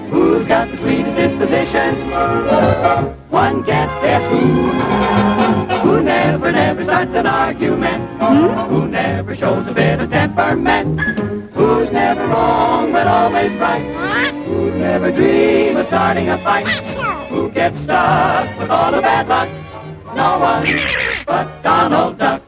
Who's got the sweetest disposition? One guess who? Who never starts an argument? Who never shows a bit of temperament? Who's never wrong but always right? Who never dream of starting a fight? Who gets stuck with all the bad luck? No one but Donald Duck.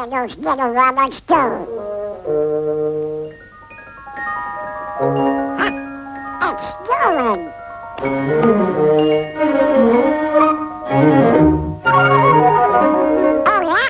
Those little robots do. It's going. Oh, yeah?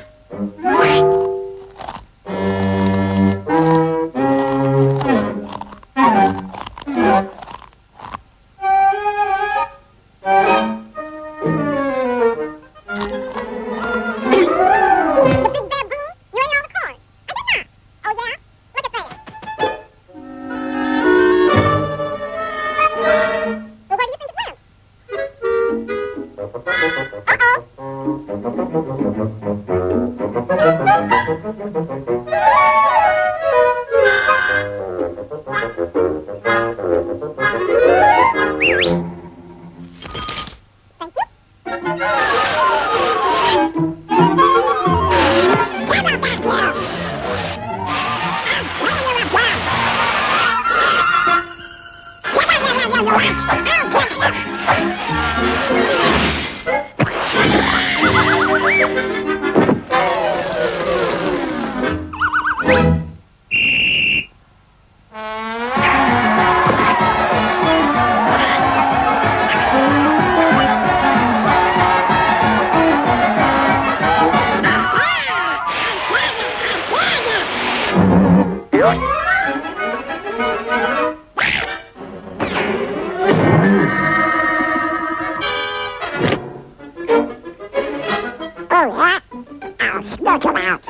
Come on back here! I'll tell you a plan! Oh, yeah? I'll smoke him out.